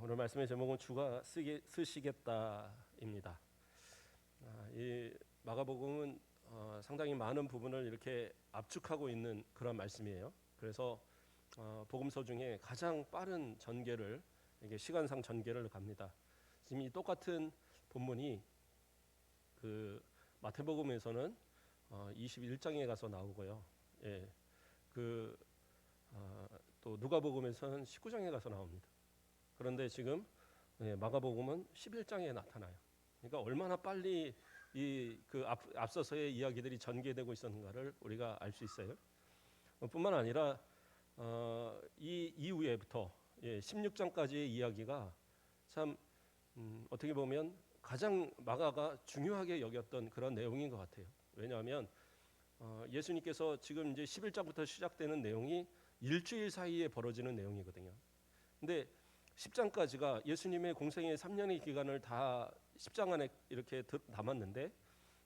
오늘 말씀의 제목은 주가 쓰시겠다입니다. 이 마가복음은 상당히 많은 부분을 이렇게 압축하고 있는 그런 말씀이에요. 그래서 복음서 중에 가장 빠른 전개를, 이게 시간상 전개를 갑니다. 지금 이 똑같은 본문이 그 마태복음에서는 21장에 가서 나오고요. 예, 또 누가복음에서는 19장에 가서 나옵니다. 그런데 지금 마가복음은 11장에 나타나요. 그러니까 얼마나 빨리 앞서서의 이야기들이 전개되고 있었는가를 우리가 알 수 있어요. 뿐만 아니라 이 이후에부터 16장까지의 이야기가 참 어떻게 보면 가장 마가가 중요하게 여겼던 그런 내용인 것 같아요. 왜냐하면 예수님께서 지금 이제 11장부터 시작되는 내용이 일주일 사이에 벌어지는 내용이거든요. 근데 10장까지가 예수님의 공생의 3년의 기간을 다 10장 안에 이렇게 담았는데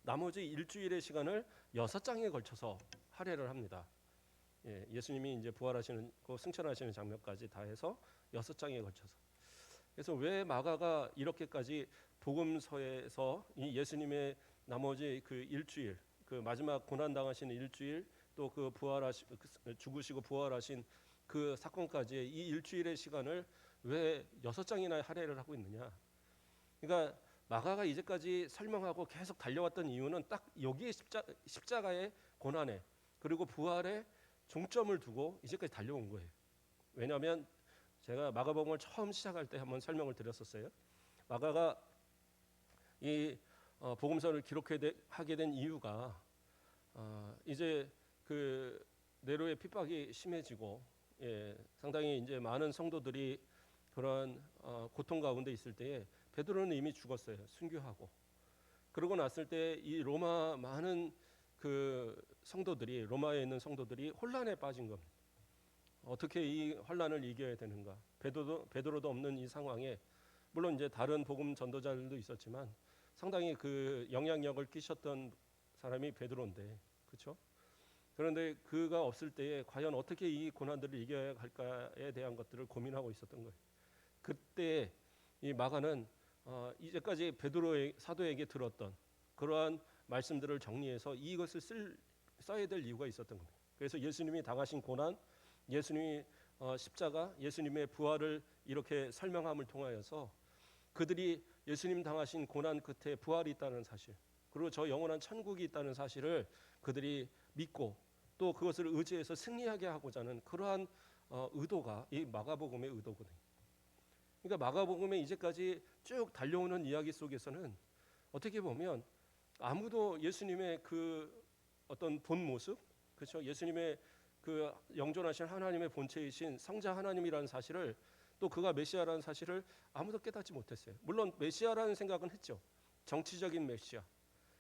나머지 일주일의 시간을 6장에 걸쳐서 할애를 합니다. 예수님이 이제 부활하시는 승천하시는 장면까지 다 해서 6장에 걸쳐서. 그래서 왜 마가가 이렇게까지 복음서에서 이 예수님의 나머지 그 일주일, 그 마지막 고난 당하시는 일주일, 또 그 죽으시고 부활하신 그 사건까지의 이 일주일의 시간을 왜 6장이나 할애를 하고 있느냐? 그러니까 마가가 이제까지 설명하고 계속 달려왔던 이유는 딱 여기에 십자가의 고난에 그리고 부활에 중점을 두고 이제까지 달려온 거예요. 왜냐하면 제가 마가복음을 처음 시작할 때 한번 설명을 드렸었어요. 마가가 이 복음서를 기록하게 된 이유가 이제 그 네로의 핍박이 심해지고 상당히 이제 많은 성도들이 그런 고통 가운데 있을 때에 베드로는 이미 죽었어요. 순교하고. 그러고 났을 때 이 로마 많은 그 성도들이, 로마에 있는 성도들이 혼란에 빠진 겁니다. 어떻게 이 혼란을 이겨야 되는가? 베드로도 없는 이 상황에 물론 이제 다른 복음 전도자들도 있었지만 상당히 그 영향력을 끼쳤던 사람이 베드로인데, 그렇죠? 그런데 그가 없을 때에 과연 어떻게 이 고난들을 이겨야 할까에 대한 것들을 고민하고 있었던 거예요. 그때 이 마가는 이제까지 베드로의 사도에게 들었던 그러한 말씀들을 정리해서 이것을 써야 될 이유가 있었던 겁니다. 그래서 예수님이 당하신 고난, 예수님이 십자가, 예수님의 부활을 이렇게 설명함을 통하여서 그들이 예수님 당하신 고난 끝에 부활이 있다는 사실, 그리고 저 영원한 천국이 있다는 사실을 그들이 믿고 또 그것을 의지해서 승리하게 하고자 하는 그러한 의도가 이 마가복음의 의도거든요. 그러니까 마가복음에 이제까지 쭉 달려오는 이야기 속에서는 어떻게 보면 아무도 예수님의 그 어떤 본 모습, 그렇죠? 예수님의 그 영존하신 하나님의 본체이신 성자 하나님이라는 사실을, 또 그가 메시아라는 사실을 아무도 깨닫지 못했어요. 물론 메시아라는 생각은 했죠. 정치적인 메시아,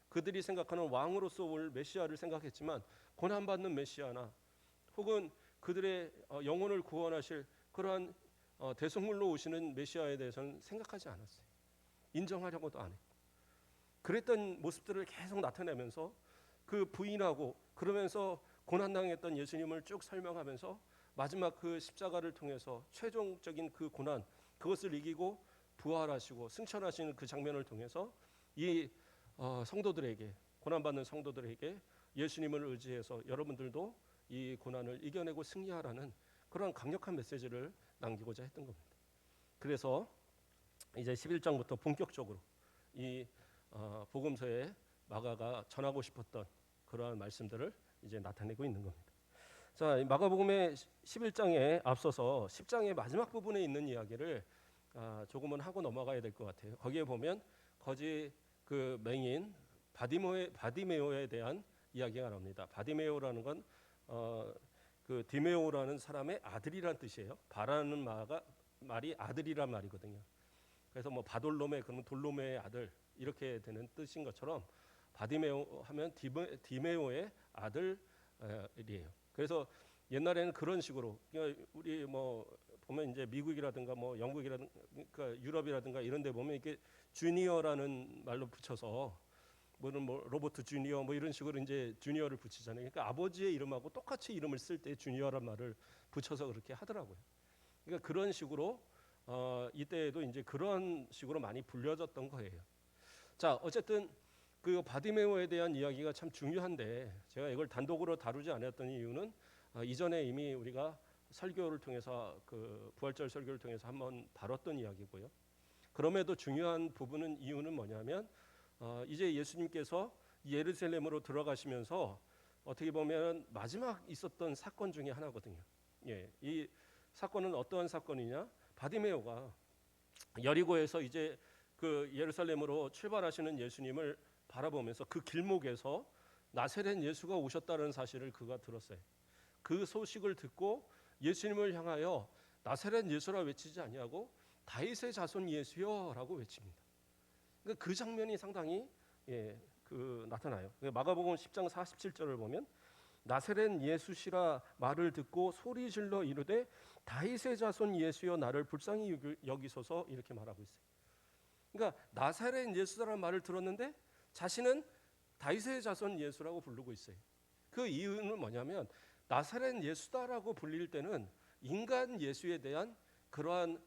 그들이 생각하는 왕으로서 올 메시아를 생각했지만 고난받는 메시아나 혹은 그들의 영혼을 구원하실 그러한 대속물로 오시는 메시아에 대해서는 생각하지 않았어요. 인정하려고도 안 했고, 그랬던 모습들을 계속 나타내면서 그 부인하고 그러면서 고난당했던 예수님을 쭉 설명하면서 마지막 그 십자가를 통해서 최종적인 그 고난, 그것을 이기고 부활하시고 승천하시는 그 장면을 통해서 이 성도들에게, 고난받는 성도들에게 예수님을 의지해서 여러분들도 이 고난을 이겨내고 승리하라는 그런 강력한 메시지를 남기고자 했던 겁니다. 그래서 이제 11장부터 본격적으로 이 복음서에 마가가 전하고 싶었던 그러한 말씀들을 이제 나타내고 있는 겁니다. 자, 마가복음의 11장에 앞서서 10장의 마지막 부분에 있는 이야기를 조금은 하고 넘어가야 될 것 같아요. 거기에 보면 거지 그 맹인 바디메오에 대한 이야기가 나옵니다. 바디메오라는 건 그 디메오라는 사람의 아들이란 뜻이에요. 바라는 말이 아들이란 말이거든요. 그래서 뭐 바돌로메, 그러면 돌로메의 아들, 이렇게 되는 뜻인 것처럼 바디메오 하면 디메오의 아들이에요. 그래서 옛날에는 그런 식으로, 그러니까 우리 뭐 보면 이제 미국이라든가 뭐 영국이라든가 그러니까 유럽이라든가 이런 데 보면 이렇게 주니어라는 말로 붙여서 뭐는 뭐 로버트 주니어 뭐 이런 식으로 이제 주니어를 붙이잖아요. 그러니까 아버지의 이름하고 똑같이 이름을 쓸 때 주니어란 말을 붙여서 그렇게 하더라고요. 그러니까 그런 식으로 이때에도 이제 그런 식으로 많이 불려졌던 거예요. 자, 어쨌든 그 바디메오에 대한 이야기가 참 중요한데 제가 이걸 단독으로 다루지 않았던 이유는 이전에 이미 우리가 설교를 통해서 그 부활절 설교를 통해서 한번 다뤘던 이야기고요. 그럼에도 중요한 부분은 이유는 뭐냐면 이제 예수님께서 예루살렘으로 들어가시면서 어떻게 보면 마지막 있었던 사건 중에 하나거든요. 예, 이 사건은 어떠한 사건이냐? 바디메오가 여리고에서 이제 그 예루살렘으로 출발하시는 예수님을 바라보면서 그 길목에서 나세렛 예수가 오셨다는 사실을 그가 들었어요. 그 소식을 듣고 예수님을 향하여 나세렛 예수라 외치지 아니하고 다윗의 자손 예수여라고 외칩니다. 그러니까 그 장면이 상당히 나타나요. 마가복음 10장 47절을 보면 나세렛 예수시라 말을 듣고 소리 질러 이르되 다윗의 자손 예수여 나를 불쌍히 여기소서 이렇게 말하고 있어요. 그러니까 나사렛 예수라는 말을 들었는데 자신은 다윗의 자손 예수라고 부르고 있어요. 그 이유는 뭐냐면 나사렛 예수다라고 불릴 때는 인간 예수에 대한 그러한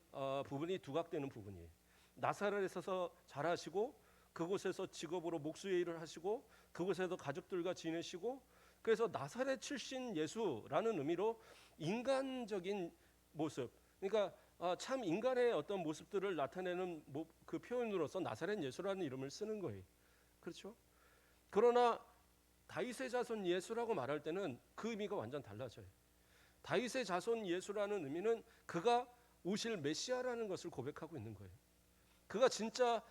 부분이 두각되는 부분이에요. 나사렛에서 자라시고 그곳에서 직업으로 목수의 일을 하시고 그곳에서 가족들과 지내시고 그래서 나사렛 출신 예수라는 의미로 인간적인 모습, 그러니까 참 인간의 어떤 모습들을 나타내는 그 표현으로서 나사렛 예수라는 이름을 쓰는 거예요. 그렇죠? 그러나 다윗의 자손 예수라고 말할 때는 그 의미가 완전 달라져요. 다윗의 자손 예수라는 의미는 그가 오실 메시아라는 것을 고백하고 있는 거예요. 그가 진짜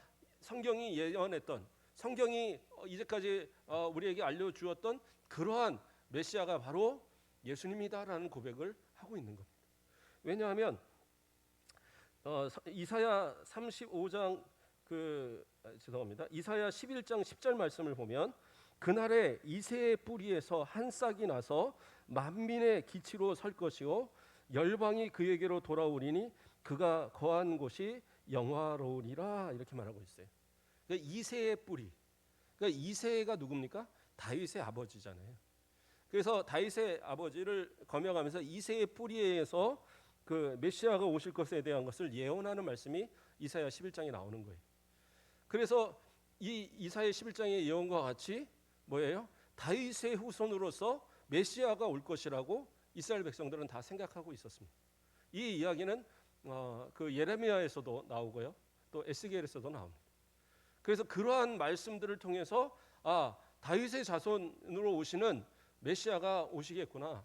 성경이 예언했던, 성경이 이제까지 우리에게 알려주었던 그러한 메시아가 바로 예수님이다라는 고백을 하고 있는 겁니다. 왜냐하면 이사야 35장 이사야 11장 10절 말씀을 보면 그날에 이새의 뿌리에서 한 싹이 나서 만민의 기치로 설 것이요 열방이 그에게로 돌아오리니 그가 거한 곳이 영화로우리라 이렇게 말하고 있어요. 그러니까 이새의 뿌리, 그러니까 이새가 누굽니까? 다윗의 아버지잖아요. 그래서 다윗의 아버지를 거명하면서 이새의 뿌리에서 그 메시아가 오실 것에 대한 것을 예언하는 말씀이 이사야 11장에 나오는 거예요. 그래서 이 이사야 11장의 예언과 같이 뭐예요? 다윗의 후손으로서 메시아가 올 것이라고 이스라엘 백성들은 다 생각하고 있었습니다. 이 이야기는 그 예레미야에서도 나오고요, 또 에스겔에서도 나옵니다. 그래서 그러한 말씀들을 통해서 다윗의 자손으로 오시는 메시아가 오시겠구나.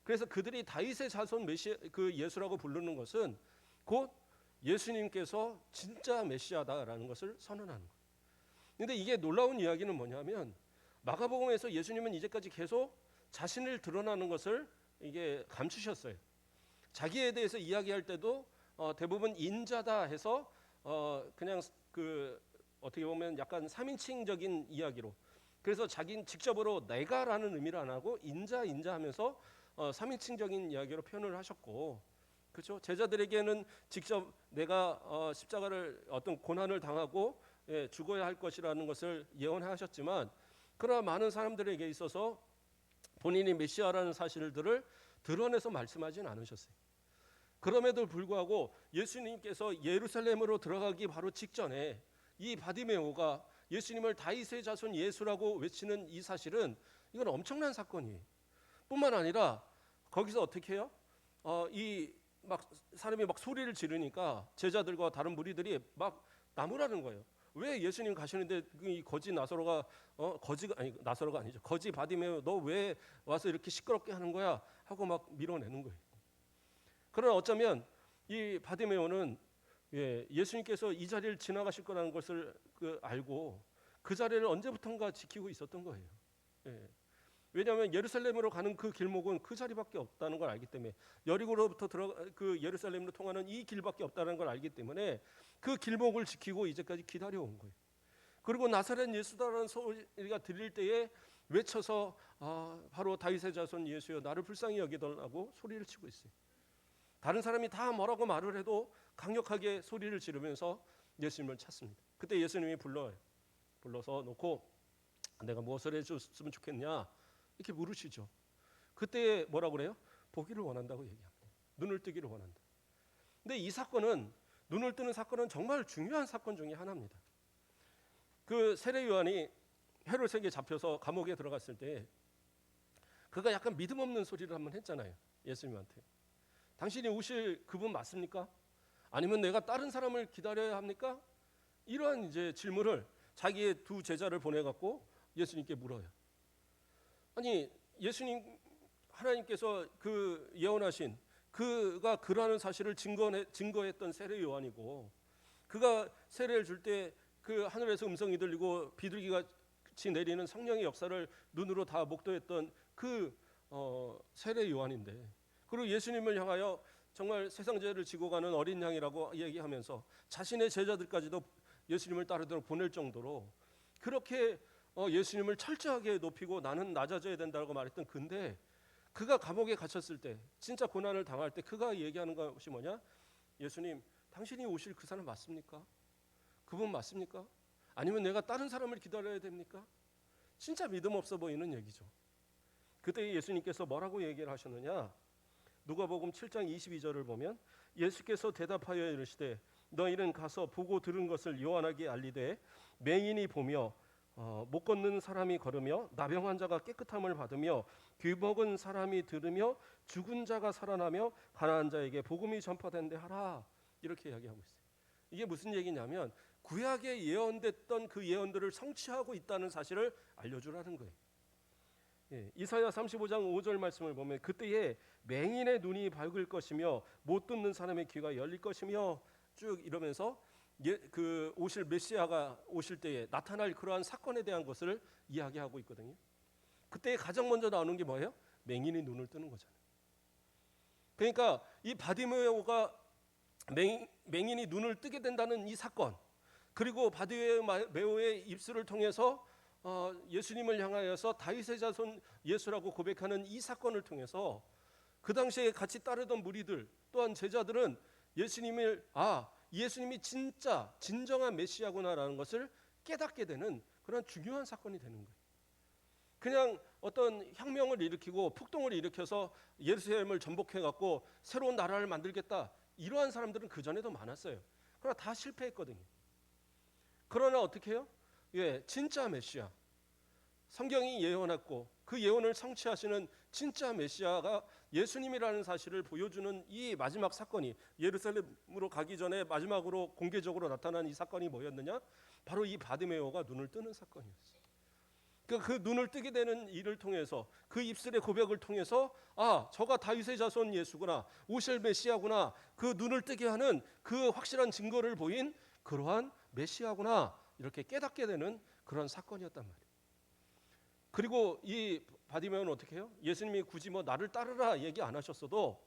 그래서 그들이 다윗의 자손 메시아 그 예수라고 부르는 것은 곧 예수님께서 진짜 메시아다라는 것을 선언하는 거예요. 그런데 이게 놀라운 이야기는 뭐냐면 마가복음에서 예수님은 이제까지 계속 자신을 드러나는 것을 이게 감추셨어요. 자기에 대해서 이야기할 때도 대부분 인자다 해서 그냥 그 어떻게 보면 약간 3인칭적인 이야기로, 그래서 자기는 직접으로 내가라는 의미를 안 하고 인자하면서 3인칭적인 이야기로 표현을 하셨고, 그렇죠? 제자들에게는 직접 내가 십자가를 어떤 고난을 당하고 죽어야 할 것이라는 것을 예언하셨지만 그러나 많은 사람들에게 있어서 본인이 메시아라는 사실들을 드러내서 말씀하지는 않으셨어요. 그럼에도 불구하고 예수님께서 예루살렘으로 들어가기 바로 직전에 이 바디메오가 예수님을 다윗의 자손 예수라고 외치는 이 사실은 이건 엄청난 사건이에요. 뿐만 아니라 거기서 어떻게 해요? 이 막 사람이 막 소리를 지르니까 제자들과 다른 무리들이 막 나무라는 거예요. 왜 예수님 가시는데 이 거지 나사로가 나사로가 아니죠. 거지 바디메오 너 왜 와서 이렇게 시끄럽게 하는 거야? 하고 막 밀어내는 거예요. 그러나 어쩌면 이 바디메오는 예수님께서 이 자리를 지나가실 거라는 것을 알고 그 자리를 언제부턴가 지키고 있었던 거예요. 왜냐하면 예루살렘으로 가는 그 길목은 그 자리밖에 없다는 걸 알기 때문에, 여리고로부터 그 예루살렘으로 통하는 이 길밖에 없다는 걸 알기 때문에 그 길목을 지키고 이제까지 기다려온 거예요. 그리고 나사렛 예수다라는 소리가 들릴 때에 외쳐서 바로 다윗의 자손 예수여 나를 불쌍히 여기달라고 소리를 치고 있어요. 다른 사람이 다 뭐라고 말을 해도 강력하게 소리를 지르면서 예수님을 찾습니다. 그때 예수님이 불러서 놓고 내가 무엇을 해줬으면 좋겠냐 이렇게 물으시죠. 그때 뭐라고 그래요? 보기를 원한다고 얘기합니다. 눈을 뜨기를 원한다. 근데 이 사건은 눈을 뜨는 사건은 정말 중요한 사건 중에 하나입니다. 그 세례 요한이 헤롯에게 잡혀서 감옥에 들어갔을 때 그가 약간 믿음 없는 소리를 한번 했잖아요. 예수님한테. 당신이 오실 그분 맞습니까? 아니면 내가 다른 사람을 기다려야 합니까? 이러한 이제 질문을 자기의 두 제자를 보내갖고 예수님께 물어요. 아니 예수님 하나님께서 그 예언하신 그가 그러한 사실을 증거했던 세례 요한이고, 그가 세례를 줄 때 그 하늘에서 음성이 들리고 비둘기가 같이 내리는 성령의 역사를 눈으로 다 목도했던 그 세례 요한인데, 그리고 예수님을 향하여 정말 세상 죄를 지고 가는 어린 양이라고 얘기하면서 자신의 제자들까지도 예수님을 따르도록 보낼 정도로 그렇게 예수님을 철저하게 높이고 나는 낮아져야 된다고 말했던, 근데 그가 감옥에 갇혔을 때 진짜 고난을 당할 때 그가 얘기하는 것이 뭐냐? 예수님, 당신이 오실 그 사람 맞습니까? 그분 맞습니까? 아니면 내가 다른 사람을 기다려야 됩니까? 진짜 믿음 없어 보이는 얘기죠. 그때 예수님께서 뭐라고 얘기를 하셨느냐? 누가복음 7장 22절을 보면 예수께서 대답하여 이르시되 너희는 가서 보고 들은 것을 요한에게 알리되 맹인이 보며 못 걷는 사람이 걸으며 나병 자가 깨끗함을 받으며 귀먹은 사람이 들으며 죽은 자가 살아나며 가난한 자에게 복음이 전파된대 하라, 이렇게 이야기하고 있어요. 이게 무슨 얘기냐면 구약에 예언됐던 그 예언들을 성취하고 있다는 사실을 알려주라는 거예요. 이사야 35장 5절 말씀을 보면 그때에 맹인의 눈이 밝을 것이며 못 듣는 사람의 귀가 열릴 것이며 쭉 이러면서 그 오실 메시아가 오실 때에 나타날 그러한 사건에 대한 것을 이야기하고 있거든요. 그때 가장 먼저 나오는 게 뭐예요? 맹인이 눈을 뜨는 거잖아요. 그러니까 이 바디메오가 맹인이 눈을 뜨게 된다는 이 사건, 그리고 바디메오의 입술을 통해서 예수님을 향하여서 다윗의 자손 예수라고 고백하는 이 사건을 통해서 그 당시에 같이 따르던 무리들 또한 제자들은 예수님이 진짜 진정한 메시아구나라는 것을 깨닫게 되는 그런 중요한 사건이 되는 거예요. 그냥 어떤 혁명을 일으키고 폭동을 일으켜서 예루살렘을 전복해 갖고 새로운 나라를 만들겠다, 이러한 사람들은 그 전에도 많았어요. 그러나 다 실패했거든요. 그러나 어떻게 해요? 진짜 메시아, 성경이 예언했고 그 예언을 성취하시는 진짜 메시아가 예수님이라는 사실을 보여주는 이 마지막 사건이, 예루살렘으로 가기 전에 마지막으로 공개적으로 나타난 이 사건이 뭐였느냐? 바로 이 바디메오가 눈을 뜨는 사건이었어요. 그 눈을 뜨게 되는 일을 통해서, 그 입술의 고백을 통해서 저가 다윗의 자손 예수구나, 오실 메시아구나, 그 눈을 뜨게 하는 그 확실한 증거를 보인 그러한 메시아구나, 이렇게 깨닫게 되는 그런 사건이었단 말이에요. 그리고 이 바디메오는 어떻게 해요? 예수님이 굳이 나를 따르라 얘기 안 하셨어도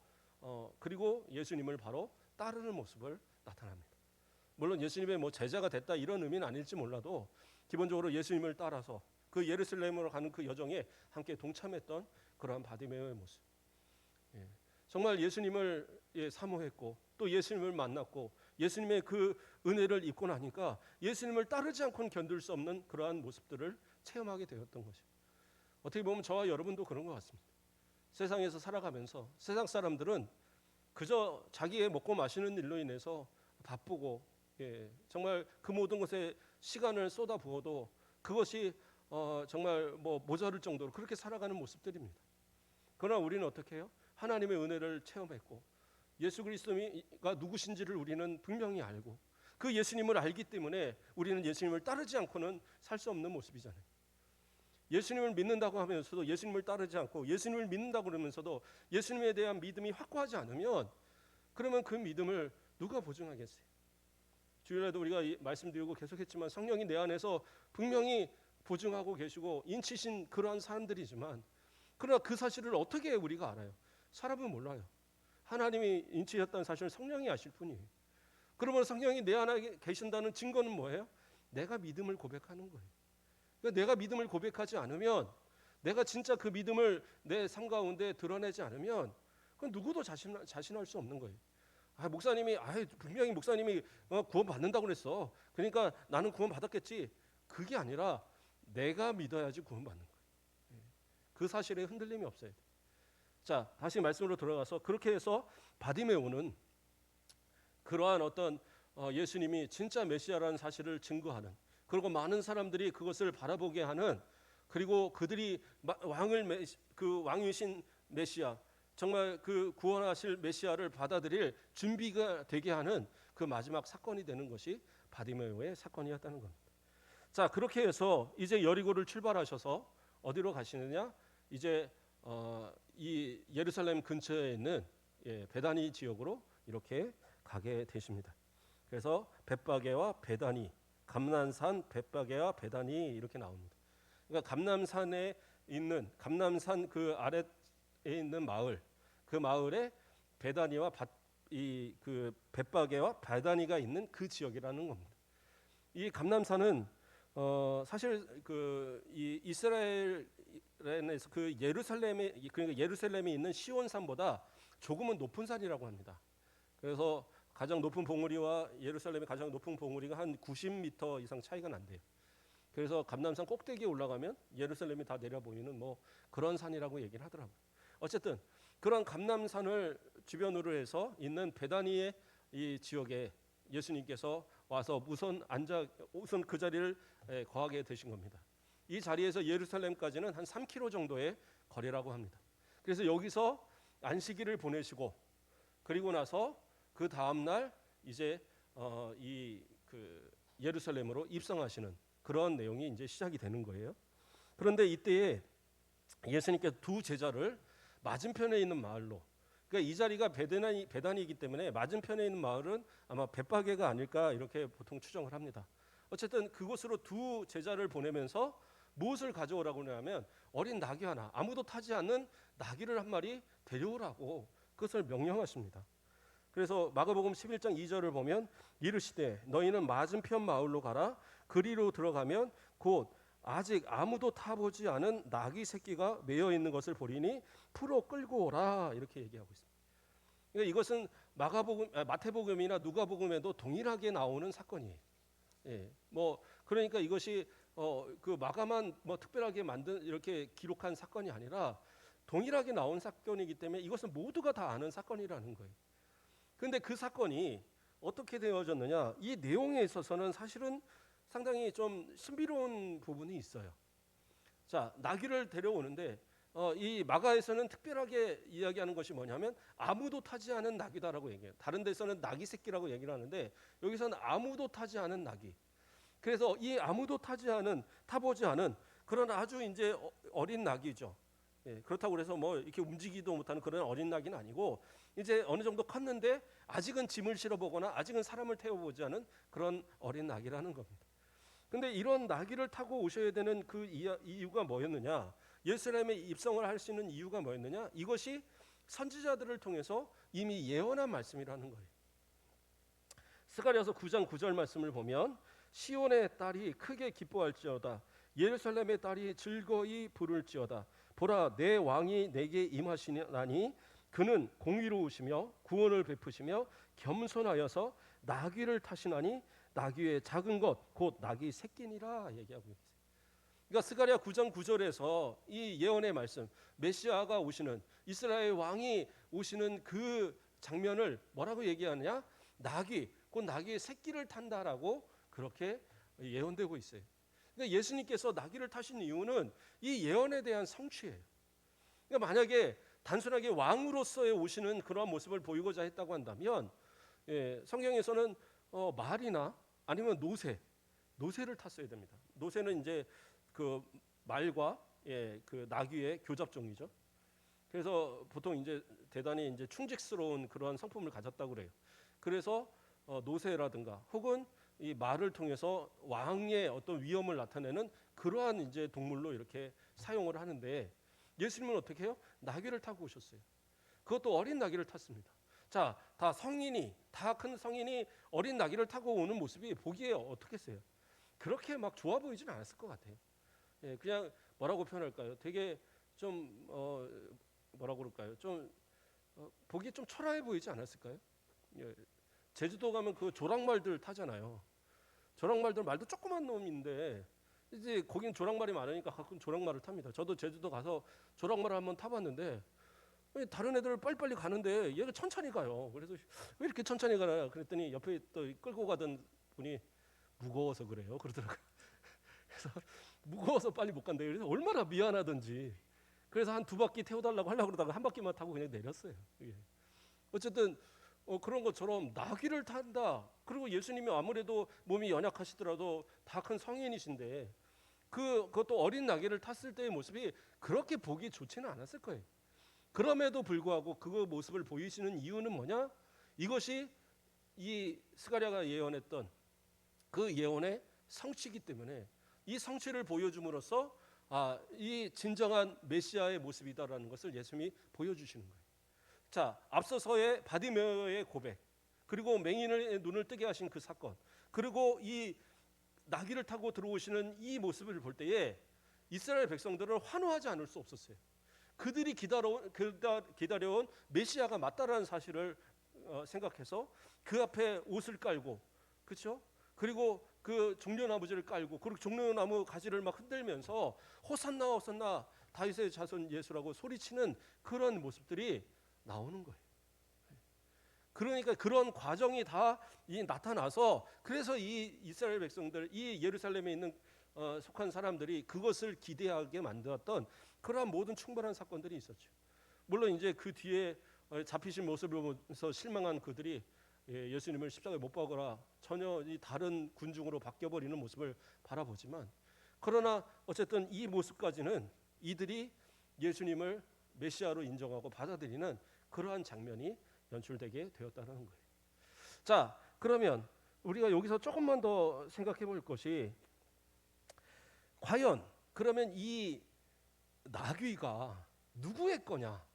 그리고 예수님을 바로 따르는 모습을 나타납니다. 물론 예수님의 제자가 됐다 이런 의미는 아닐지 몰라도 기본적으로 예수님을 따라서 그 예루살렘으로 가는 그 여정에 함께 동참했던 그러한 바디메오의 모습. 정말 예수님을 사모했고 또 예수님을 만났고 예수님의 그 은혜를 입고 나니까 예수님을 따르지 않고는 견딜 수 없는 그러한 모습들을 체험하게 되었던 것이죠. 어떻게 보면 저와 여러분도 그런 것 같습니다. 세상에서 살아가면서 세상 사람들은 그저 자기의 먹고 마시는 일로 인해서 바쁘고 정말 그 모든 것에 시간을 쏟아부어도 그것이 정말 모자랄 정도로 그렇게 살아가는 모습들입니다. 그러나 우리는 어떻게 해요? 하나님의 은혜를 체험했고 예수 그리스도가 누구신지를 우리는 분명히 알고 그 예수님을 알기 때문에 우리는 예수님을 따르지 않고는 살 수 없는 모습이잖아요. 예수님을 믿는다고 하면서도 예수님을 따르지 않고 예수님을 믿는다고 그러면서도 예수님에 대한 믿음이 확고하지 않으면 그러면 그 믿음을 누가 보증하겠어요? 주일에도 우리가 말씀드리고 계속했지만 성령이 내 안에서 분명히 보증하고 계시고 인치신 그러한 사람들이지만, 그러나 그 사실을 어떻게 우리가 알아요? 사람은 몰라요. 하나님이 인치셨다는 사실을 성령이 아실 뿐이에요. 그러면 성령이 내 안에 계신다는 증거는 뭐예요? 내가 믿음을 고백하는 거예요. 그러니까 내가 믿음을 고백하지 않으면, 내가 진짜 그 믿음을 내 삶 가운데 드러내지 않으면 그건 누구도 자신할 수 없는 거예요. 목사님이 분명히 목사님이 구원 받는다고 그랬어. 그러니까 나는 구원 받았겠지. 그게 아니라 내가 믿어야지 구원 받는 거예요. 그 사실에 흔들림이 없어야 돼요. 자, 다시 말씀으로 들어가서 그렇게 해서 바디메오는 그러한 어떤 예수님이 진짜 메시아라는 사실을 증거하는, 그리고 많은 사람들이 그것을 바라보게 하는, 그리고 그들이 그 왕이신 메시아, 정말 그 구원하실 메시아를 받아들일 준비가 되게 하는 그 마지막 사건이 되는 것이 바디메오의 사건이었다는 겁니다. 자, 그렇게 해서 이제 여리고를 출발하셔서 어디로 가시느냐? 이제 이 예루살렘 근처에 있는 베다니 지역으로 이렇게 가게 되십니다. 그래서 벳바게와 베다니, 감난산, 벳바게와 베다니 이렇게 나옵니다. 그러니까 감남산 그 아래에 있는 마을, 그 마을에 베다니와 그 벳바게와 베다니가 있는 그 지역이라는 겁니다. 이 감남산은 사실 이 이스라엘에서 그 그러니까 예루살렘에 있는 시온산보다 조금은 높은 산이라고 합니다. 그래서 가장 높은 봉우리와 예루살렘의 가장 높은 봉우리가 한 90m 이상 차이가 난대요. 그래서 감남산 꼭대기에 올라가면 예루살렘이 다 내려보이는 뭐 그런 산이라고 얘기를 하더라고요. 어쨌든 그런 감남산을 주변으로 해서 있는 베다니의 이 지역에 예수님께서 와서 우선 그 자리를 거하게 되신 겁니다. 이 자리에서 예루살렘까지는 한 3km 정도의 거리라고 합니다. 그래서 여기서 안식일을 보내시고, 그리고 나서 그 다음 날 이제 그 예루살렘으로 입성하시는 그런 내용이 이제 시작이 되는 거예요. 그런데 이때에 예수님께서 두 제자를 맞은편에 있는 마을로, 그러니까 이 자리가 베다니이기 때문에 맞은편에 있는 마을은 아마 벳바게가 아닐까 이렇게 보통 추정을 합니다. 어쨌든 그곳으로 두 제자를 보내면서 무엇을 가져오라고 하냐면 어린 나귀 하나, 아무도 타지 않는 나귀를 한 마리 데려오라고 그것을 명령하십니다. 그래서 마가복음 11장 2절을 보면 이르시되 너희는 맞은편 마을로 가라. 그리로 들어가면 곧 아직 아무도 타보지 않은 나귀 새끼가 매여 있는 것을 보리니 풀어 끌고 오라, 이렇게 얘기하고 있습니다. 그러니까 이것은 마태복음이나 누가복음에도 동일하게 나오는 사건이에요. 그러니까 이것이 그 마가만 특별하게 이렇게 기록한 사건이 아니라 동일하게 나온 사건이기 때문에 이것은 모두가 다 아는 사건이라는 거예요. 그런데 그 사건이 어떻게 되어졌느냐? 이 내용에 있어서는 사실은 상당히 좀 신비로운 부분이 있어요. 자, 나귀를 데려오는데 이 마가에서는 특별하게 이야기하는 것이 뭐냐면 아무도 타지 않은 나귀다라고 얘기해요. 다른 데서는 나귀 새끼라고 얘기를 하는데 여기서는 아무도 타지 않은 나귀. 그래서 이 아무도 타보지 않은 그런 아주 이제 어린 나귀죠. 그렇다고 그래서 이렇게 움직이도 못하는 그런 어린 나귀는 아니고 이제 어느 정도 컸는데 아직은 짐을 실어보거나 아직은 사람을 태워보지 않은 그런 어린 나귀라는 겁니다. 근데 이런 나귀를 타고 오셔야 되는 그 이유가 뭐였느냐? 예루살렘에 입성을 할 수 있는 이유가 뭐였느냐? 이것이 선지자들을 통해서 이미 예언한 말씀이라는 거예요. 스가랴서 9장 9절 말씀을 보면 시온의 딸이 크게 기뻐할지어다. 예루살렘의 딸이 즐거이 부를지어다. 보라, 내 왕이 내게 임하시나니 그는 공의로우시며 구원을 베푸시며 겸손하여서 나귀를 타시나니 나귀의 작은 것 곧 나귀 새끼니라 얘기하고 있어요. 그러니까 스가랴 9장 9절에서 이 예언의 말씀, 메시아가 오시는, 이스라엘 왕이 오시는 그 장면을 뭐라고 얘기하느냐? 나귀, 곧 나귀의 새끼를 탄다라고 그렇게 예언되고 있어요. 그러니까 예수님께서 나귀를 타신 이유는 이 예언에 대한 성취예요. 그러니까 만약에 단순하게 왕으로서의 오시는 그런 모습을 보이고자 했다고 한다면 성경에서는 말이나 아니면 노새를 탔어야 됩니다. 노새는 이제 그 말과 그 나귀의 교잡종이죠. 그래서 보통 이제 대단히 이제 충직스러운 그러한 성품을 가졌다고 그래요. 그래서 노새라든가 혹은 이 말을 통해서 왕의 어떤 위엄을 나타내는 그러한 이제 동물로 이렇게 사용을 하는데 예수님은 어떻게 해요? 나귀를 타고 오셨어요. 그것도 어린 나귀를 탔습니다. 자, 다 큰 성인이 어린 나귀를 타고 오는 모습이 보기에 어떻겠어요? 그렇게 막 좋아 보이지는 않았을 것 같아요. 그냥 뭐라고 표현할까요? 되게 좀 뭐라고 그럴까요? 좀 보기 좀 초라해 보이지 않았을까요? 제주도 가면 그 조랑말들 타잖아요. 조랑말들 말도 조그만 놈인데 이제 거긴 조랑말이 많으니까 가끔 조랑말을 탑니다. 저도 제주도 가서 조랑말을 한번 타봤는데 다른 애들 빨리빨리 가는데 얘가 천천히 가요. 그래서 왜 이렇게 천천히 가나 그랬더니 옆에 또 끌고 가던 분이 무거워서 그래요. 그러더라고요. 그래서 무거워서 빨리 못 간대요. 그래서 얼마나 미안하던지. 그래서 한 2바퀴 태워달라고 하려고 그러다가 한 바퀴만 타고 그냥 내렸어요. 예. 어쨌든 그런 것처럼 나귀를 탄다. 그리고 예수님이 아무래도 몸이 연약하시더라도 다 큰 성인이신데 그것도 어린 나귀를 탔을 때의 모습이 그렇게 보기 좋지는 않았을 거예요. 그럼에도 불구하고 그 모습을 보이시는 이유는 뭐냐? 이것이 이 스가랴가 예언했던 그 예언의 성취이기 때문에 이 성취를 보여줌으로써 이 진정한 메시아의 모습이다라는 것을 예수님이 보여주시는 거예요. 자, 앞서서의 바디메오의 고백, 그리고 맹인의 눈을 뜨게 하신 그 사건, 그리고 이 나귀를 타고 들어오시는 이 모습을 볼 때에 이스라엘 백성들을 환호하지 않을 수 없었어요. 그들이 기다려온 메시아가 맞다라는 사실을 생각해서 그 앞에 옷을 깔고, 그렇죠? 그리고 그 종려나무지를 깔고, 그리고 종려나무 가지를 막 흔들면서 호산나 호산나 다윗의 자손 예수라고 소리치는 그런 모습들이 나오는 거예요. 그러니까 그런 과정이 다 나타나서, 그래서 이 이스라엘 백성들, 이 예루살렘에 있는 속한 사람들이 그것을 기대하게 만들었던 그러한 모든 충분한 사건들이 있었죠. 물론 이제 그 뒤에 잡히신 모습을 보면서 실망한 그들이 예수님을 십자가에 못 박으라 전혀 이 다른 군중으로 바뀌어버리는 모습을 바라보지만, 그러나 어쨌든 이 모습까지는 이들이 예수님을 메시아로 인정하고 받아들이는 그러한 장면이 연출되게 되었다는 거예요. 자, 그러면 우리가 여기서 조금만 더 생각해 볼 것이, 과연 그러면 이 나귀가 누구의 거냐?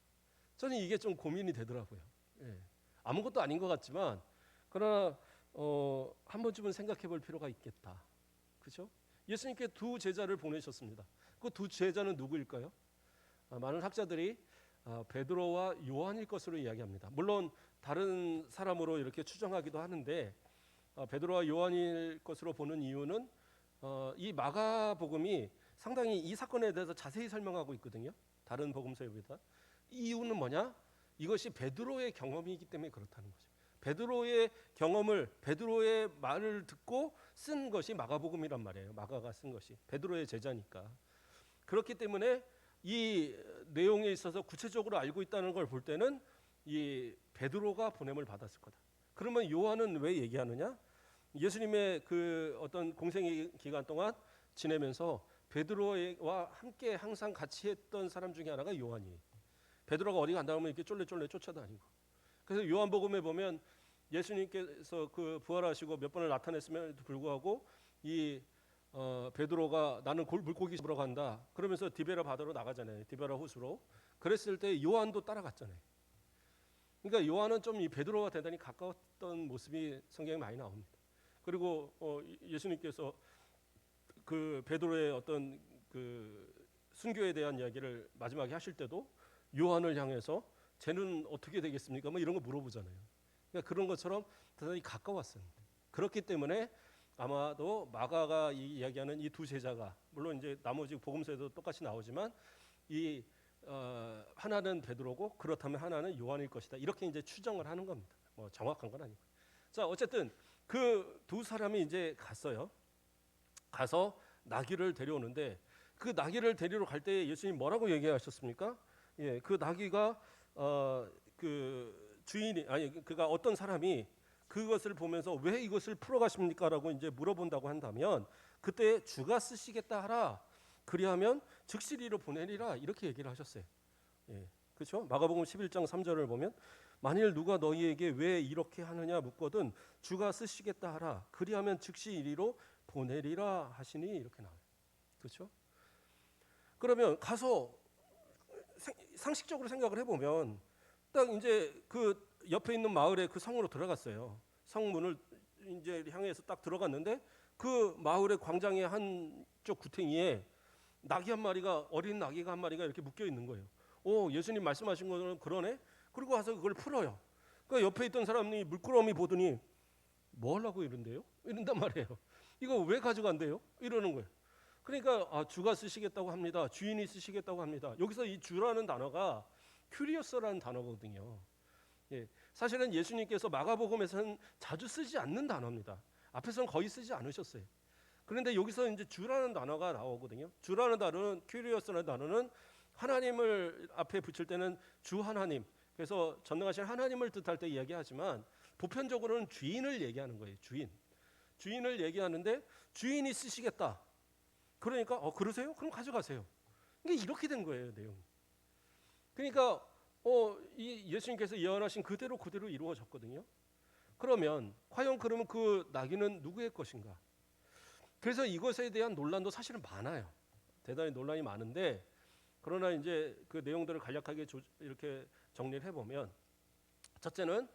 저는 이게 좀 고민이 되더라고요. 예. 아무것도 아닌 것 같지만, 그러나 한 번쯤은 생각해 볼 필요가 있겠다. 그렇죠? 예수님께 2 제자를 보내셨습니다. 그 2 제자는 누구일까요? 많은 학자들이 베드로와 요한일 것으로 이야기합니다. 물론 다른 사람으로 이렇게 추정하기도 하는데, 베드로와 요한일 것으로 보는 이유는 이 마가복음이 상당히 이 사건에 대해서 자세히 설명하고 있거든요. 다른 복음서에 비해서. 이유는 뭐냐? 이것이 베드로의 경험이기 때문에 그렇다는 거죠. 베드로의 경험을, 베드로의 말을 듣고 쓴 것이 마가복음이란 말이에요. 마가가 쓴 것이 베드로의 제자니까. 그렇기 때문에 이 내용에 있어서 구체적으로 알고 있다는 걸 볼 때는 이 베드로가 보냄을 받았을 거다. 그러면 요한은 왜 얘기하느냐? 예수님의 그 어떤 공생 기간 동안 지내면서 베드로와 함께 항상 같이 했던 사람 중에 하나가 요한이에요. 베드로가 어디 간다 하면 이렇게 쫄래쫄래 쫓아다니고. 그래서 요한복음에 보면 예수님께서 그 부활하시고 몇 번을 나타냈음에도 불구하고 이 베드로가 나는 물고기 잡으러 간다 그러면서 디베라 바다로 나가잖아요. 디베라 호수로. 그랬을 때 요한도 따라갔잖아요. 그러니까 요한은 좀 이 베드로와 대단히 가까웠던 모습이 성경에 많이 나옵니다. 그리고 예수님께서 그 베드로의 어떤 그 순교에 대한 이야기를 마지막에 하실 때도 요한을 향해서 쟤는 어떻게 되겠습니까? 뭐 이런 거 물어보잖아요. 그러니까 그런 것처럼 대단히 가까웠습니다. 그렇기 때문에 아마도 마가가 이야기하는 이 2 제자가, 물론 이제 나머지 복음서에도 똑같이 나오지만 이 하나는 베드로고 그렇다면 하나는 요한일 것이다. 이렇게 이제 추정을 하는 겁니다. 뭐 정확한 건 아니고. 자, 어쨌든 그 2 사람이 이제 갔어요. 가서 나귀를 데려오는데, 그 나귀를 데리러 갈 때 예수님 뭐라고 얘기하셨습니까? 예, 그 나귀가 그 주인이, 아니 그가 어떤 사람이 그것을 보면서 왜 이것을 풀어 가십니까라고 이제 물어본다고 한다면, 그때 주가 쓰시겠다 하라. 그리하면 즉시 이리로 보내리라. 이렇게 얘기를 하셨어요. 예. 그렇죠? 마가복음 11장 3절을 보면, 만일 누가 너희에게 왜 이렇게 하느냐 묻거든 주가 쓰시겠다 하라. 그리하면 즉시 이리로 보내리라 하시니, 이렇게 나와요. 그렇죠? 그러면 가서 상식적으로 생각을 해보면 딱 이제 그 옆에 있는 마을에 그 성으로 들어갔어요. 성문을 이제 향해서 딱 들어갔는데, 그 마을의 광장의 한쪽 구탱이에 나귀 한 마리가, 어린 나귀가 한 마리가 이렇게 묶여 있는 거예요. 오, 예수님 말씀하신 거는 그러네. 그리고 와서 그걸 풀어요. 그러니까 옆에 있던 사람이 물끄러미 보더니 뭐 하려고 이런데요? 이런단 말이에요. 이거 왜 가져간대요? 이러는 거예요. 그러니까 주가 쓰시겠다고 합니다. 주인이 쓰시겠다고 합니다. 여기서 이 주라는 단어가 큐리오스라는 단어거든요. 예, 사실은 예수님께서 마가복음에서는 자주 쓰지 않는 단어입니다. 앞에서는 거의 쓰지 않으셨어요. 그런데 여기서 이제 주라는 단어가 나오거든요. 주라는 단어는, 큐리오스라는 단어는 하나님을 앞에 붙일 때는 주 하나님, 그래서 전능하신 하나님을 뜻할 때 이야기하지만 보편적으로는 주인을 얘기하는 거예요. 주인을 얘기하는데 주인이 쓰시겠다. 그러니까 그러세요? 그럼 가져가세요. 이게 이렇게 된 거예요, 내용이. 그러니까 이 예수님께서 예언하신 그대로 이루어졌거든요. 그러면 과연 그러면 그 나귀는 누구의 것인가? 그래서 이것에 대한 논란도 사실은 많아요. 대단히 논란이 많은데, 그러나 이제 그 내용들을 간략하게 이렇게 정리를 해보면, 첫째는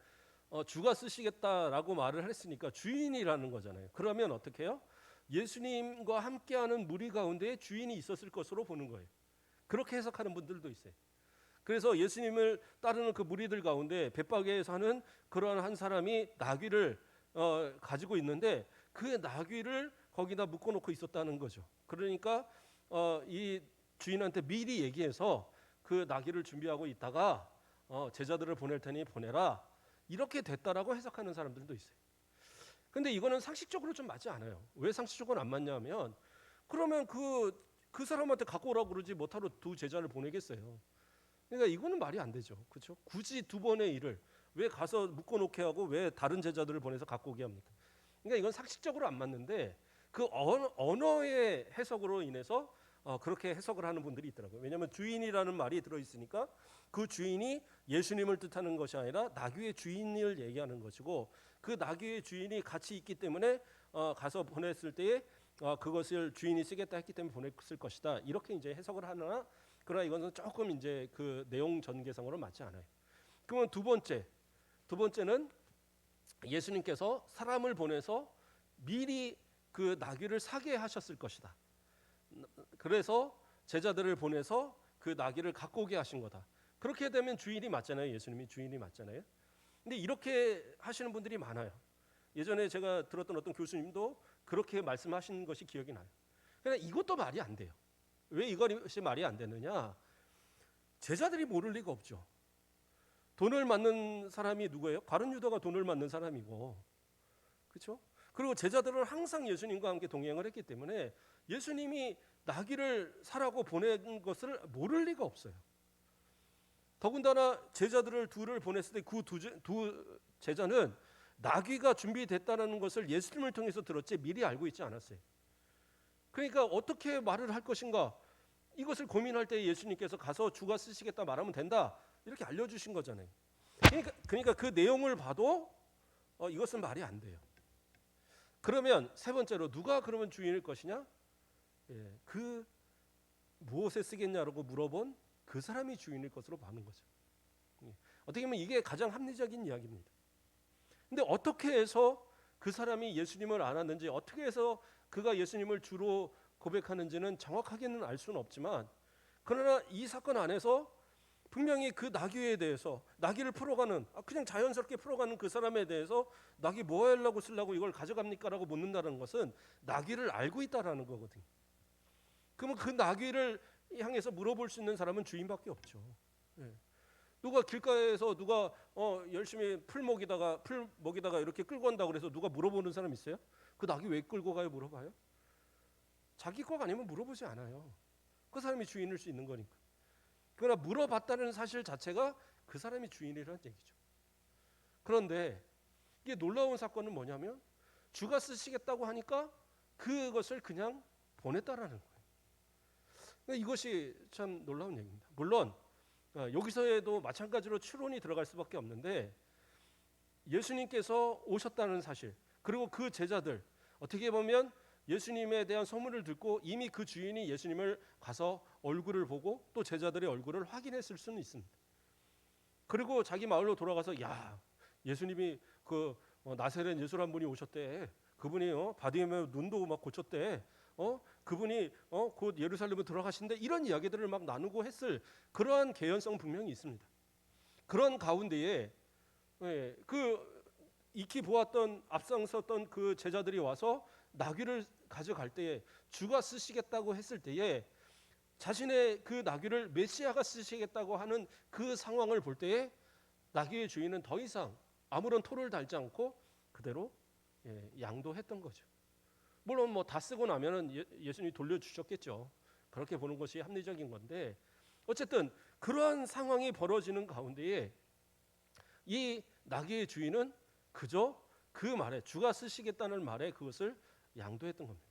주가 쓰시겠다라고 말을 했으니까 주인이라는 거잖아요. 그러면 어떻게 해요? 예수님과 함께하는 무리 가운데 주인이 있었을 것으로 보는 거예요. 그렇게 해석하는 분들도 있어요. 그래서 예수님을 따르는 그 무리들 가운데 벳바게에 사는 그러한 한 사람이 나귀를 가지고 있는데 그 나귀를 거기다 묶어놓고 있었다는 거죠. 그러니까 이 주인한테 미리 얘기해서 그 나귀를 준비하고 있다가 제자들을 보낼 테니 보내라, 이렇게 됐다라고 해석하는 사람들도 있어요. 근데 이거는 상식적으로 좀 맞지 않아요. 왜 상식적으로 안 맞냐면, 그러면 그 사람한테 갖고 오라고 그러지 못하러 두 제자를 보내겠어요. 그러니까 이거는 말이 안 되죠. 그렇죠? 굳이 두 번의 일을 왜 가서 묶어놓게 하고 왜 다른 제자들을 보내서 갖고 오게 합니까? 그러니까 이건 상식적으로 안 맞는데 그 언어의 해석으로 인해서 그렇게 해석을 하는 분들이 있더라고요. 왜냐하면 주인이라는 말이 들어있으니까 그 주인이 예수님을 뜻하는 것이 아니라 나귀의 주인을 얘기하는 것이고, 그 나귀의 주인이 같이 있기 때문에 가서 보냈을 때에 그것을 주인이 쓰겠다 했기 때문에 보냈을 것이다, 이렇게 이제 해석을 하나, 그러나 이것은 조금 이제 그 내용 전개상으로 맞지 않아요. 그러면 두 번째는 예수님께서 사람을 보내서 미리 그 나귀를 사게 하셨을 것이다. 그래서 제자들을 보내서 그 나귀를 갖고 오게 하신 거다. 그렇게 되면 주인이 맞잖아요. 예수님이 주인이 맞잖아요. 근데 이렇게 하시는 분들이 많아요. 예전에 제가 들었던 어떤 교수님도 그렇게 말씀하신 것이 기억이 나요. 그러나 이것도 말이 안 돼요. 왜 이것이 말이 안 되느냐? 제자들이 모를 리가 없죠. 돈을 맞는 사람이 누구예요? 가룟 유다가 돈을 맞는 사람이고, 그렇죠? 그리고 제자들은 항상 예수님과 함께 동행을 했기 때문에 예수님이 나귀를 사라고 보낸 것을 모를 리가 없어요. 더군다나 제자들을 둘을 보냈을 때 그 두 제자는 나귀가 준비됐다는 것을 예수님을 통해서 들었지 미리 알고 있지 않았어요. 그러니까 어떻게 말을 할 것인가, 이것을 고민할 때 예수님께서 가서 주가 쓰시겠다 말하면 된다, 이렇게 알려주신 거잖아요. 그러니까 그 내용을 봐도 이것은 말이 안 돼요. 그러면 세 번째로 누가 그러면 주인일 것이냐? 그 무엇에 쓰겠냐라고 물어본 그 사람이 주인일 것으로 보는 거죠. 어떻게 보면 이게 가장 합리적인 이야기입니다. 근데 어떻게 해서 그 사람이 예수님을 알았는지, 어떻게 해서 그가 예수님을 주로 고백하는지는 정확하게는 알 수는 없지만, 그러나 이 사건 안에서 분명히 그 나귀에 대해서, 나귀를 풀어가는, 그냥 자연스럽게 풀어가는 그 사람에 대해서 나귀 뭐 하려고 쓰려고 이걸 가져갑니까? 라고 묻는다는 것은 나귀를 알고 있다라는 거거든요. 그러면 그 나귀를 향해서 물어볼 수 있는 사람은 주인밖에 없죠. 누가 길가에서 누가 열심히 풀 먹이다가 이렇게 끌고 간다고 그래서 누가 물어보는 사람 있어요? 그 나귀 왜 끌고 가요? 물어봐요? 자기 거가 아니면 물어보지 않아요. 그 사람이 주인일 수 있는 거니까. 그러나 물어봤다는 사실 자체가 그 사람이 주인이라는 얘기죠. 그런데 이게 놀라운 사건은 뭐냐면, 주가 쓰시겠다고 하니까 그것을 그냥 보냈다라는 거예요. 그러니까 이것이 참 놀라운 얘기입니다. 물론 여기서에도 마찬가지로 추론이 들어갈 수밖에 없는데, 예수님께서 오셨다는 사실, 그리고 그 제자들, 어떻게 보면 예수님에 대한 소문을 듣고 이미 그 주인이 예수님을 가서 얼굴을 보고 또 제자들의 얼굴을 확인했을 수는 있습니다. 그리고 자기 마을로 돌아가서, 야, 예수님이 그 나사렛 예수란 분이 오셨대. 그분이 바디메오 눈도 막 고쳤대. 그분이 곧 예루살렘으로 들어가신대. 이런 이야기들을 막 나누고 했을 그러한 개연성 분명히 있습니다. 그런 가운데에 그 익히 보았던, 앞장섰던 그 제자들이 와서 나귀를 가져갈 때에, 주가 쓰시겠다고 했을 때에 자신의 그 나귀를 메시아가 쓰시겠다고 하는 그 상황을 볼 때에 나귀의 주인은 더 이상 아무런 토를 달지 않고 그대로 양도했던 거죠. 물론 뭐 다 쓰고 나면은 예수님이 돌려주셨겠죠. 그렇게 보는 것이 합리적인 건데, 어쨌든 그러한 상황이 벌어지는 가운데에 이 나귀의 주인은 그저 그 말에, 주가 쓰시겠다는 말에 그것을 양도했던 겁니다.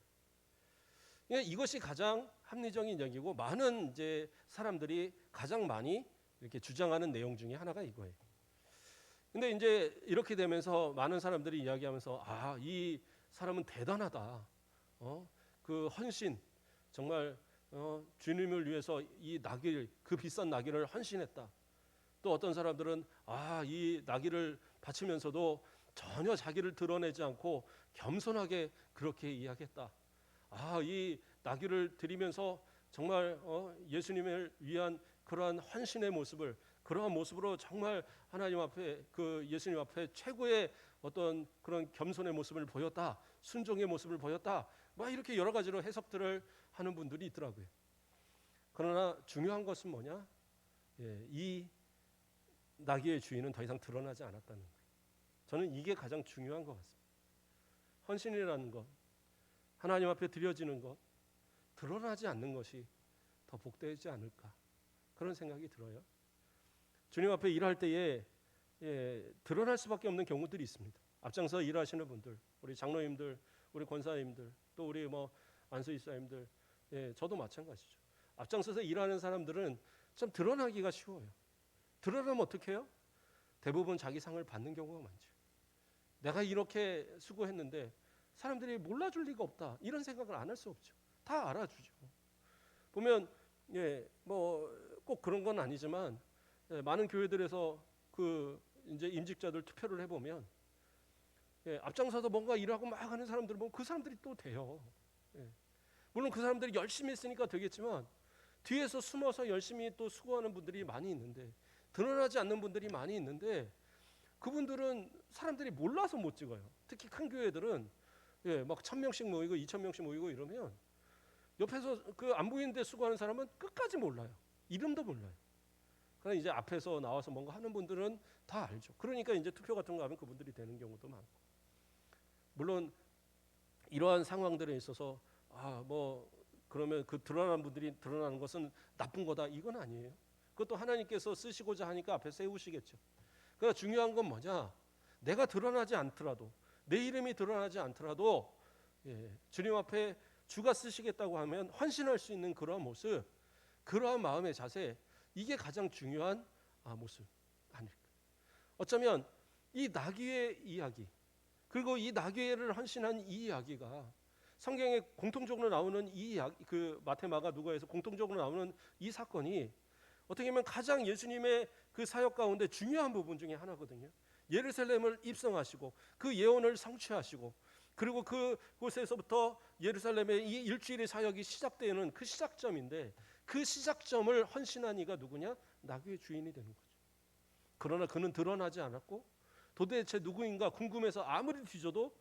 이것이 가장 합리적인 얘기고, 많은 이제 사람들이 가장 많이 이렇게 주장하는 내용 중에 하나가 이거예요. 근데 이제 이렇게 되면서 많은 사람들이 이야기하면서, 아, 이 사람은 대단하다. 그 헌신, 정말 주님을 위해서 이 나귀를, 그 비싼 나귀를 헌신했다. 또 어떤 사람들은 이 나귀를 바치면서도 전혀 자기를 드러내지 않고 겸손하게 그렇게 이야기했다. 이 나귀를 드리면서 정말 예수님을 위한 그러한 헌신의 모습을, 그러한 모습으로 정말 하나님 앞에, 그 예수님 앞에 최고의 어떤 그런 겸손의 모습을 보였다, 순종의 모습을 보였다, 막 이렇게 여러 가지로 해석들을 하는 분들이 있더라고요. 그러나 중요한 것은 뭐냐? 이 나귀의 주인은 더 이상 드러나지 않았다는 거예요. 저는 이게 가장 중요한 것 같습니다. 헌신이라는 것, 하나님 앞에 드려지는 것, 드러나지 않는 것이 더 복되지 않을까, 그런 생각이 들어요. 주님 앞에 일할 때에 드러날 수밖에 없는 경우들이 있습니다. 앞장서 일하시는 분들, 우리 장로님들, 우리 권사님들, 또 우리 안수 이사님들, 저도 마찬가지죠. 앞장서서 일하는 사람들은 좀 드러나기가 쉬워요. 드러나면 어떻게 해요? 대부분 자기 상을 받는 경우가 많죠. 내가 이렇게 수고했는데 사람들이 몰라줄 리가 없다, 이런 생각을 안 할 수 없죠. 다 알아주죠. 보면 꼭 그런 건 아니지만 많은 교회들에서 그 이제 임직자들 투표를 해보면 앞장서서 뭔가 일하고 막 하는 사람들 보면 그 사람들이 또 돼요. 물론 그 사람들이 열심히 했으니까 되겠지만 뒤에서 숨어서 열심히 또 수고하는 분들이 많이 있는데, 드러나지 않는 분들이 많이 있는데, 그분들은 사람들이 몰라서 못 찍어요. 특히 큰 교회들은 막 1,000명씩 모이고 2,000명씩 모이고 이러면 옆에서 그 안 보이는데 수고하는 사람은 끝까지 몰라요. 이름도 몰라요. 그러나 이제 앞에서 나와서 뭔가 하는 분들은 다 알죠. 그러니까 이제 투표 같은 거 하면 그분들이 되는 경우도 많고. 물론 이러한 상황들에 있어서 그러면 그 드러나는 분들이 드러나는 것은 나쁜 거다, 이건 아니에요. 그것도 하나님께서 쓰시고자 하니까 앞에 세우시겠죠. 그러나 중요한 건 뭐냐? 내가 드러나지 않더라도, 내 이름이 드러나지 않더라도 주님 앞에 주가 쓰시겠다고 하면 헌신할 수 있는 그러한 모습, 그러한 마음의 자세, 이게 가장 중요한 모습 아닐까. 어쩌면 이 나귀의 이야기, 그리고 이 나귀를 헌신한 이 이야기가 성경에 공통적으로 나오는 이 이야기, 그 마태, 마가, 누가에서 공통적으로 나오는 이 사건이 어떻게 보면 가장 예수님의 그 사역 가운데 중요한 부분 중에 하나거든요. 예루살렘을 입성하시고 그 예언을 성취하시고, 그리고 그곳에서부터 예루살렘의 이 일주일의 사역이 시작되는 그 시작점인데, 그 시작점을 헌신한 이가 누구냐? 나귀의 주인이 되는 거죠. 그러나 그는 드러나지 않았고 도대체 누구인가 궁금해서 아무리 뒤져도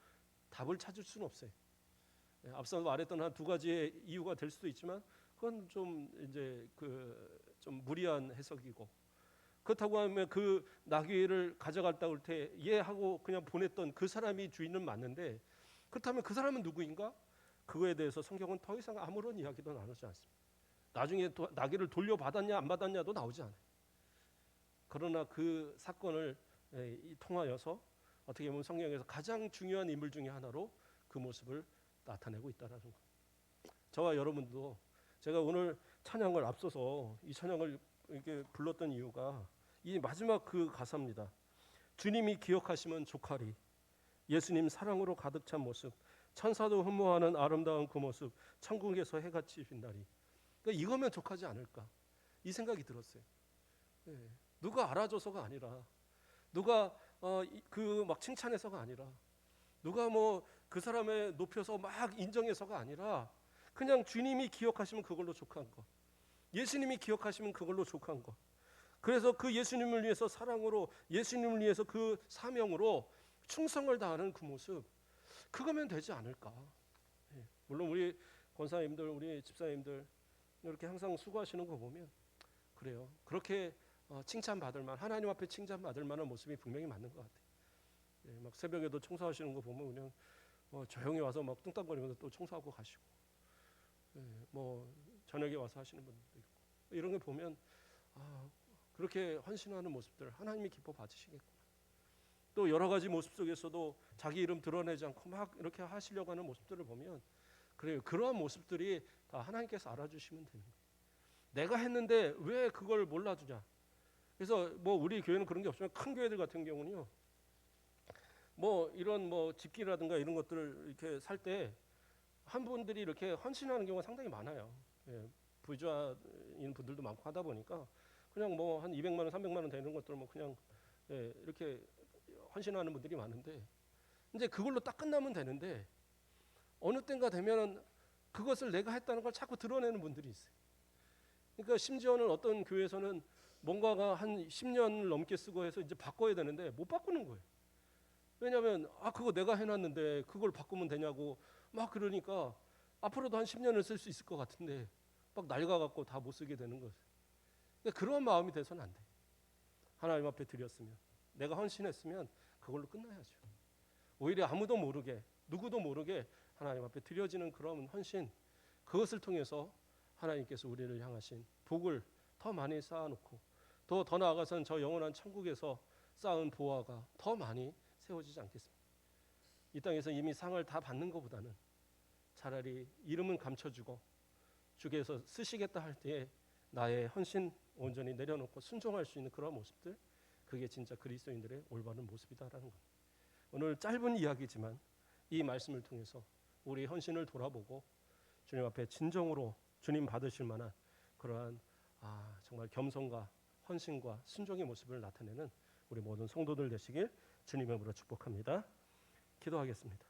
답을 찾을 수는 없어요. 앞서 말했던 한 두 가지의 이유가 될 수도 있지만 그건 좀 이제 좀 무리한 해석이고, 그렇다고 하면 그 나귀를 가져갔다 올 때 하고 그냥 보냈던 그 사람이 주인은 맞는데, 그렇다면 그 사람은 누구인가? 그거에 대해서 성경은 더 이상 아무런 이야기도 나누지 않습니다. 나중에 나귀를 돌려받았냐 안 받았냐도 나오지 않아요. 그러나 그 사건을 통하여서 어떻게 보면 성경에서 가장 중요한 인물 중에 하나로 그 모습을 나타내고 있다는 것. 저와 여러분도, 제가 오늘 찬양을 앞서서 이 찬양을 이렇게 불렀던 이유가 이 마지막 그 가사입니다. 주님이 기억하시면 족하리. 예수님 사랑으로 가득 찬 모습, 천사도 흠모하는 아름다운 그 모습, 천국에서 해같이 빛나리. 그러니까 이거면 족하지 않을까, 이 생각이 들었어요. 누가 알아줘서가 아니라, 누가 막 칭찬해서가 아니라, 누가 그 사람을 높여서 막 인정해서가 아니라, 그냥 주님이 기억하시면 그걸로 족한 것, 예수님이 기억하시면 그걸로 족한 것. 그래서 그 예수님을 위해서 사랑으로, 예수님을 위해서 그 사명으로 충성을 다하는 그 모습, 그거면 되지 않을까. 물론 우리 권사님들, 우리 집사님들, 이렇게 항상 수고하시는 거 보면 그래요. 그렇게 칭찬받을 만 하나님 앞에 칭찬받을 만한 모습이 분명히 맞는 것 같아요. 예, 막 새벽에도 청소하시는 거 보면 그냥 조용히 와서 막 뚱땅거리면서 또 청소하고 가시고, 예, 뭐 저녁에 와서 하시는 분들도 있고, 이런 거 보면 그렇게 헌신하는 모습들 하나님이 기뻐 받으시겠구나. 또 여러 가지 모습 속에서도 자기 이름 드러내지 않고 막 이렇게 하시려고 하는 모습들을 보면 그래요. 그러한 모습들이 다 하나님께서 알아주시면 되는 거예요. 내가 했는데 왜 그걸 몰라주냐. 그래서 뭐 우리 교회는 그런 게 없지만 큰 교회들 같은 경우는요, 뭐 이런 뭐 집기라든가 이런 것들을 이렇게 살 때 한 분들이 이렇게 헌신하는 경우가 상당히 많아요. 예, 부자인 분들도 많고 하다 보니까 그냥 뭐 한 200만 원, 300만 원 되는 것들 뭐 그냥 이렇게 헌신하는 분들이 많은데, 이제 그걸로 딱 끝나면 되는데 어느 때인가 되면은 그것을 내가 했다는 걸 자꾸 드러내는 분들이 있어요. 그러니까 심지어는 어떤 교회에서는 뭔가가 한 10년을 넘게 쓰고 해서 이제 바꿔야 되는데 못 바꾸는 거예요. 왜냐하면 그거 내가 해놨는데 그걸 바꾸면 되냐고 막 그러니까 앞으로도 한 10년을 쓸 수 있을 것 같은데 막 낡아갖고 다 못 쓰게 되는 거예요. 그러니까 그런 마음이 돼서는 안 돼. 하나님 앞에 드렸으면, 내가 헌신했으면 그걸로 끝나야죠. 오히려 아무도 모르게, 누구도 모르게 하나님 앞에 드려지는 그런 헌신, 그것을 통해서 하나님께서 우리를 향하신 복을 더 많이 쌓아놓고 더 나아가서는 저 영원한 천국에서 쌓은 보화가 더 많이 세워지지 않겠습니까? 이 땅에서 이미 상을 다 받는 것보다는 차라리 이름은 감춰주고 주께서 쓰시겠다 할 때에 나의 헌신 온전히 내려놓고 순종할 수 있는 그런 모습들, 그게 진짜 그리스도인들의 올바른 모습이다라는 겁니다. 오늘 짧은 이야기지만 이 말씀을 통해서 우리 헌신을 돌아보고 주님 앞에 진정으로 주님 받으실 만한 그러한 정말 겸손과 헌신과 순종의 모습을 나타내는 우리 모든 성도들 되시길 주님의 이름으로 축복합니다. 기도하겠습니다.